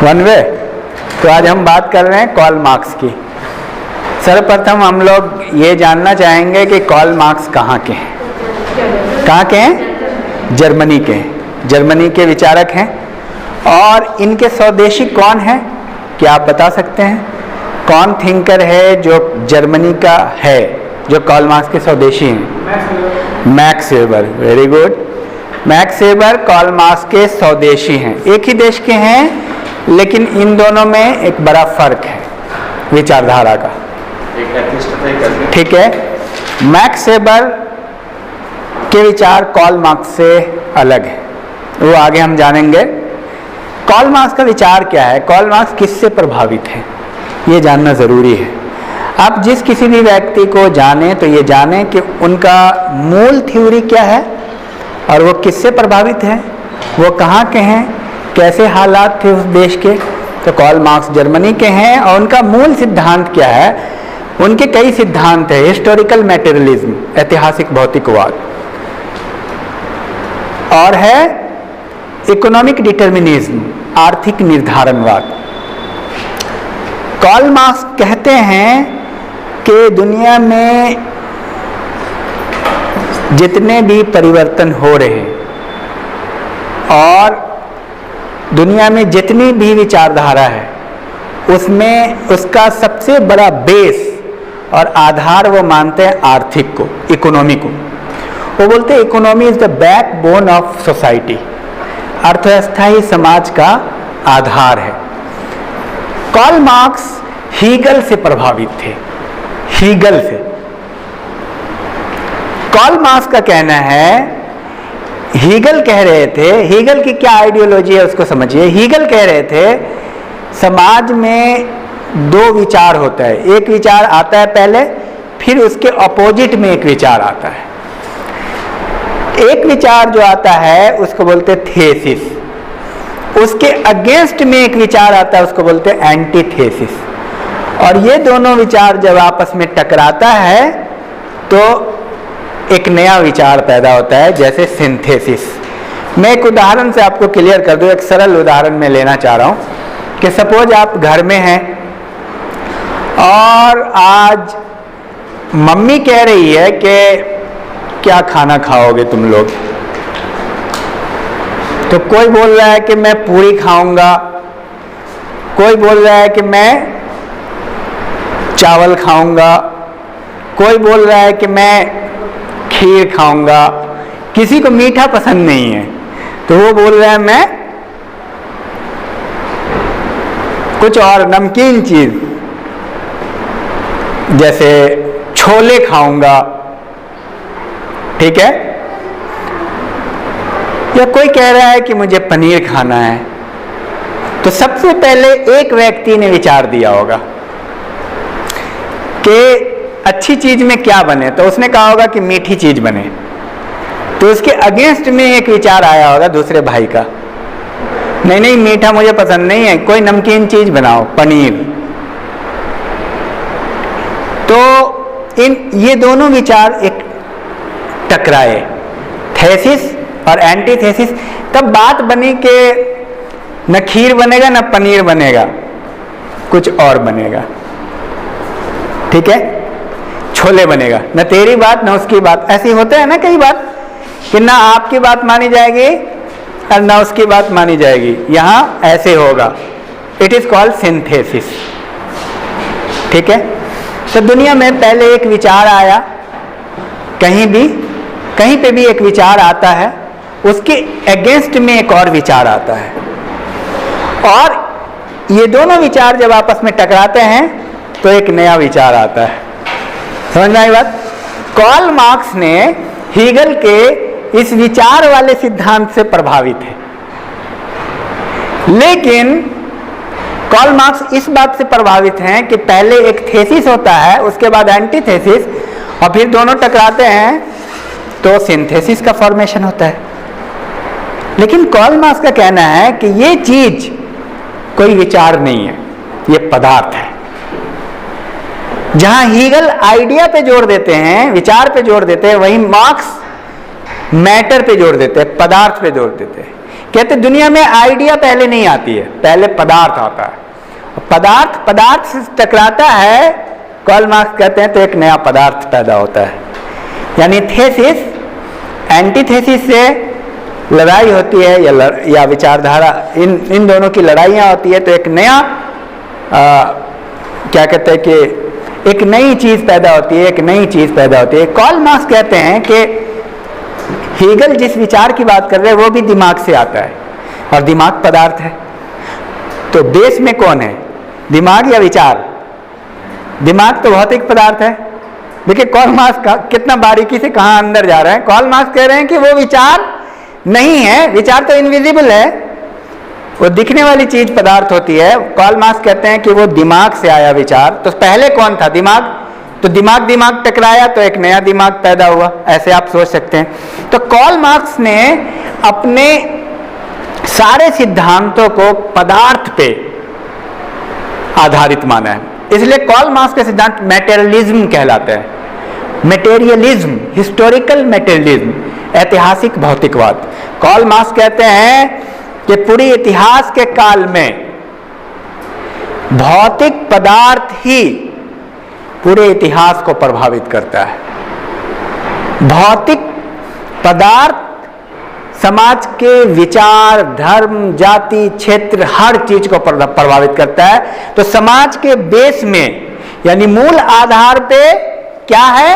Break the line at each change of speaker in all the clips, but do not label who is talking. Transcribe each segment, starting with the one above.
One way. तो आज हम बात कर रहे हैं कार्ल मार्क्स की। सर्वप्रथम हम लोग ये जानना चाहेंगे कि कार्ल मार्क्स कहाँ के हैं। कहाँ के हैं? जर्मनी के हैं। जर्मनी के विचारक हैं। और इनके स्वदेशी कौन है, क्या आप बता सकते हैं? कौन थिंकर है जो जर्मनी का है, जो कार्ल मार्क्स के स्वदेशी हैं? Max Weber. Very good. Max Weber Karl Marx के स्वदेशी हैं। एक ही देश के हैं, लेकिन इन दोनों में एक बड़ा फर्क है विचारधारा का। ठीक है। मैक्स वेबर के विचार कार्ल मार्क्स से अलग है, वो आगे हम जानेंगे। कार्ल मार्क्स का विचार क्या है, कार्ल मार्क्स किससे प्रभावित है, ये जानना ज़रूरी है। आप जिस किसी भी व्यक्ति को जाने तो ये जाने कि उनका मूल थ्योरी क्या है और वो किससे प्रभावित है, वो कहाँ के हैं, कैसे हालात थे उस देश के। तो कार्ल मार्क्स जर्मनी के हैं और उनका मूल सिद्धांत क्या है? उनके कई सिद्धांत है। हिस्टोरिकल मैटेरियलिज्म, ऐतिहासिक भौतिकवाद, और है इकोनॉमिक डिटर्मिनिज्म, आर्थिक निर्धारणवाद। कार्ल मार्क्स कहते हैं कि दुनिया में जितने भी परिवर्तन हो रहे हैं और दुनिया में जितनी भी विचारधारा है, उसमें उसका सबसे बड़ा बेस और आधार वो मानते हैं आर्थिक को, इकोनॉमी को। वो बोलते हैं economy is the backbone of society. अर्थव्यवस्था ही समाज का आधार है। कार्ल मार्क्स हीगल से प्रभावित थे। हीगल से। कार्ल मार्क्स का कहना है, हीगल कह रहे थे, हीगल की क्या आइडियोलॉजी है उसको समझिए। हीगल कह रहे थे समाज में दो विचार होता है। एक विचार आता है पहले, फिर उसके अपोजिट में एक विचार आता है। एक विचार जो आता है उसको बोलते हैं थेसिस। उसके अगेंस्ट में एक विचार आता है, उसको बोलते हैं एंटीथेसिस। और ये दोनों विचार जब आपस में टकराता है तो एक नया विचार पैदा होता है, जैसे सिंथेसिस। मैं एक उदाहरण से आपको क्लियर कर दूं। एक सरल उदाहरण मैं लेना चाह रहा हूं कि सपोज आप घर में हैं और आज मम्मी कह रही है कि क्या खाना खाओगे तुम लोग। तो कोई बोल रहा है कि मैं पूरी खाऊंगा, कोई बोल रहा है कि मैं चावल खाऊंगा, कोई बोल रहा है कि मैं खीर खाऊंगा। किसी को मीठा पसंद नहीं है तो वो बोल रहा है मैं कुछ और नमकीन चीज जैसे छोले खाऊंगा। ठीक है। या कोई कह रहा है कि मुझे पनीर खाना है। तो सबसे पहले एक व्यक्ति ने विचार दिया होगा कि अच्छी चीज में क्या बने, तो उसने कहा होगा कि मीठी चीज बने। तो उसके अगेंस्ट में एक विचार आया होगा दूसरे भाई का, नहीं नहीं मीठा मुझे पसंद नहीं है, कोई नमकीन चीज बनाओ, पनीर। तो ये दोनों विचार एक टकराए, थेसिस और एंटीथेसिस। तब बात बनी कि न खीर बनेगा न पनीर बनेगा, कुछ और बनेगा। ठीक है। छोले बनेगा, न तेरी बात न उसकी बात। ऐसी होते हैं ना कई बात कि ना आपकी बात मानी जाएगी और ना उसकी बात मानी जाएगी। यहां ऐसे होगा। It is called synthesis. ठीक है। तो दुनिया में पहले एक विचार आया, कहीं पे भी एक विचार आता है, उसके अगेंस्ट में एक और विचार आता है, और ये दोनों विचार जब आपस में टकराते हैं तो एक नया विचार आता है। समझ में आई बात? कार्ल मार्क्स ने हीगल के इस विचार वाले सिद्धांत से प्रभावित है, लेकिन कार्ल मार्क्स इस बात से प्रभावित हैं कि पहले एक थेसिस होता है, उसके बाद एंटीथेसिस, और फिर दोनों टकराते हैं तो सिंथेसिस का फॉर्मेशन होता है। लेकिन कार्ल मार्क्स का कहना है कि ये चीज कोई विचार नहीं है, ये पदार्थ है। जहां हीगल आइडिया पे जोर देते हैं, विचार पे जोर देते हैं, वहीं मार्क्स मैटर पे जोर देते हैं, पदार्थ पे जोर देते हैं कहते दुनिया में आइडिया पहले नहीं आती है, पहले पदार्थ आता है। पदार्थ से टकराता है, कार्ल मार्क्स कहते हैं, तो एक नया पदार्थ पैदा होता है। यानी थेसिस एंटीथेसिस से लड़ाई होती है या विचारधारा, इन दोनों की लड़ाइयाँ होती है, तो एक नया क्या कहते हैं कि एक नई चीज़ पैदा होती है, एक नई चीज़ पैदा होती है। कार्ल मार्क्स कहते हैं कि हेगल जिस विचार की बात कर रहे हैं वो भी दिमाग से आता है, और दिमाग पदार्थ है। तो बेस में कौन है, दिमाग या विचार? दिमाग तो भौतिक पदार्थ है। देखिए कार्ल मार्क्स कितना बारीकी से कहाँ अंदर जा रहे हैं। कार्ल मार्क्स कह रहे हैं कि वो विचार नहीं है, विचार तो इनविजिबल है, वो दिखने वाली चीज पदार्थ होती है। कार्ल मार्क्स कहते हैं कि वो दिमाग से आया विचार। तो पहले कौन था, दिमाग। तो दिमाग टकराया तो एक नया दिमाग पैदा हुआ, ऐसे आप सोच सकते हैं। तो कार्ल मार्क्स ने अपने सारे सिद्धांतों को पदार्थ पे आधारित माना है, इसलिए कार्ल मार्क्स के सिद्धांत मैटेरियलिज्म कहलाते हैं। मैटेरियलिज्म, हिस्टोरिकल मैटेरियलिज्म, ऐतिहासिक भौतिकवाद। कार्ल मार्क्स कहते हैं कि पूरी इतिहास के काल में भौतिक पदार्थ ही पूरे इतिहास को प्रभावित करता है। भौतिक पदार्थ समाज के विचार, धर्म, जाति, क्षेत्र, हर चीज को प्रभावित करता है। तो समाज के बेस में यानी मूल आधार पे क्या है,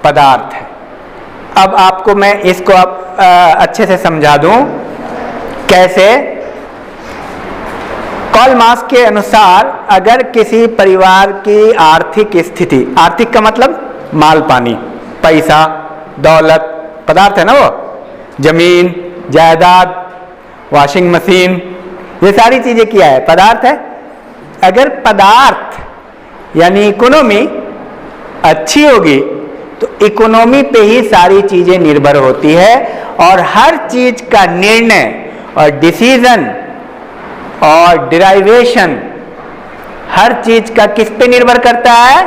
पदार्थ है। अब आपको मैं इसको अच्छे से समझा दूं कैसे। कार्ल मार्क्स के अनुसार अगर किसी परिवार की आर्थिक स्थिति, आर्थिक का मतलब माल पानी, पैसा, दौलत, पदार्थ है ना, वो जमीन, जायदाद, वॉशिंग मशीन, ये सारी चीजें क्या है, पदार्थ है। अगर पदार्थ यानी इकोनॉमी अच्छी होगी तो इकोनॉमी पे ही सारी चीजें निर्भर होती है, और हर चीज का निर्णय और डिसीजन और डिराइवेशन हर चीज का किस पे निर्भर करता है,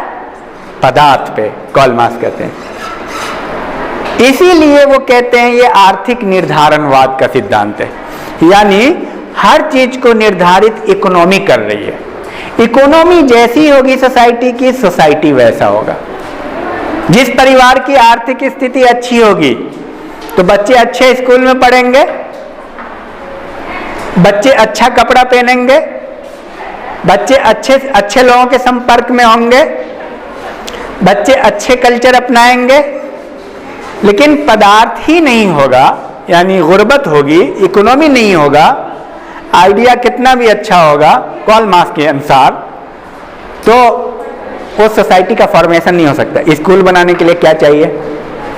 पदार्थ पे, कार्ल मार्क्स कहते हैं। इसीलिए वो कहते हैं ये आर्थिक निर्धारणवाद का सिद्धांत है, यानी हर चीज को निर्धारित इकोनॉमी कर रही है। इकोनॉमी जैसी होगी सोसाइटी की, सोसाइटी वैसा होगा। जिस परिवार की आर्थिक स्थिति अच्छी होगी तो बच्चे अच्छे स्कूल में पढ़ेंगे, बच्चे अच्छा कपड़ा पहनेंगे, बच्चे अच्छे लोगों के संपर्क में होंगे, बच्चे अच्छे कल्चर अपनाएंगे। लेकिन पदार्थ ही नहीं होगा, यानी गुर्बत होगी, इकोनॉमी नहीं होगा, आइडिया कितना भी अच्छा होगा कार्ल मार्क्स के अनुसार, तो वो सोसाइटी का फॉर्मेशन नहीं हो सकता। स्कूल बनाने के लिए क्या चाहिए,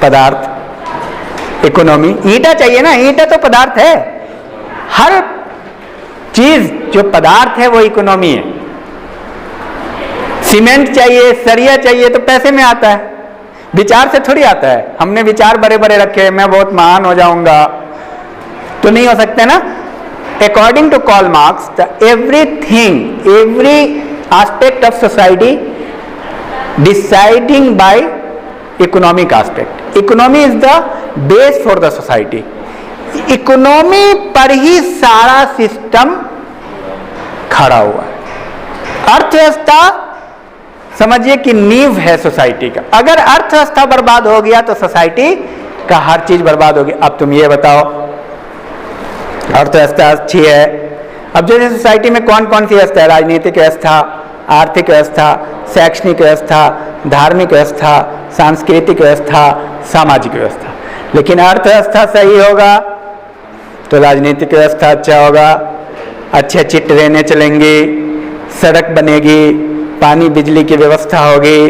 पदार्थ, इकोनॉमी। ईंटा चाहिए ना, ईंटा तो पदार्थ है। हर चीज जो पदार्थ है वो इकोनॉमी है। सीमेंट चाहिए, सरिया चाहिए तो पैसे में आता है, विचार से थोड़ी आता है। हमने विचार बड़े बड़े रखे, मैं बहुत महान हो जाऊंगा, तो नहीं हो सकते ना। According to Karl Marx, everything, every aspect of society deciding by economic aspect. Economy is the base for the society. Economy पर ही सारा सिस्टम खड़ा हुआ है। अर्थव्यवस्था समझिए कि नींव है सोसाइटी का। अगर अर्थव्यवस्था बर्बाद हो गया तो सोसाइटी का हर चीज बर्बाद होगी। अब तुम ये बताओ, अर्थव्यवस्था अच्छी है, अब जैसे सोसाइटी में कौन कौन सी व्यवस्था है, राजनीतिक व्यवस्था, आर्थिक व्यवस्था, शैक्षणिक व्यवस्था, धार्मिक व्यवस्था, सांस्कृतिक व्यवस्था, सामाजिक व्यवस्था। लेकिन अर्थव्यवस्था सही होगा तो राजनीतिक व्यवस्था अच्छा होगा, अच्छी अच्छी ट्रेनें चलेंगी, सड़क बनेगी, पानी बिजली की व्यवस्था होगी,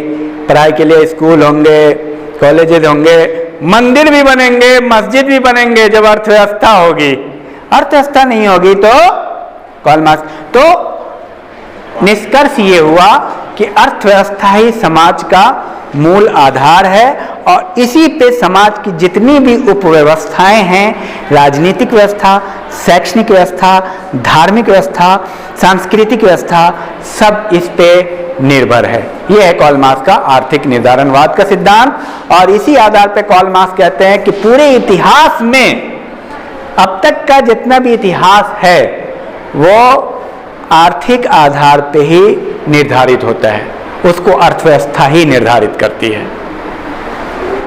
पढ़ाई के लिए स्कूल होंगे, कॉलेजेस होंगे, मंदिर भी बनेंगे, मस्जिद भी बनेंगे जब अर्थव्यवस्था होगी। अर्थव्यवस्था नहीं होगी तो कार्ल मार्क्स, तो निष्कर्ष ये हुआ कि अर्थव्यवस्था ही समाज का मूल आधार है, और इसी पे समाज की जितनी भी उपव्यवस्थाएं हैं, राजनीतिक व्यवस्था, शैक्षणिक व्यवस्था, धार्मिक व्यवस्था, सांस्कृतिक व्यवस्था, सब इस पे निर्भर है। यह है कार्ल मार्क्स का आर्थिक निर्धारणवाद का सिद्धांत। और इसी आधार पर कार्ल मार्क्स कहते हैं कि पूरे इतिहास में अब तक का जितना भी इतिहास है वो आर्थिक आधार पे ही निर्धारित होता है, उसको अर्थव्यवस्था ही निर्धारित करती है।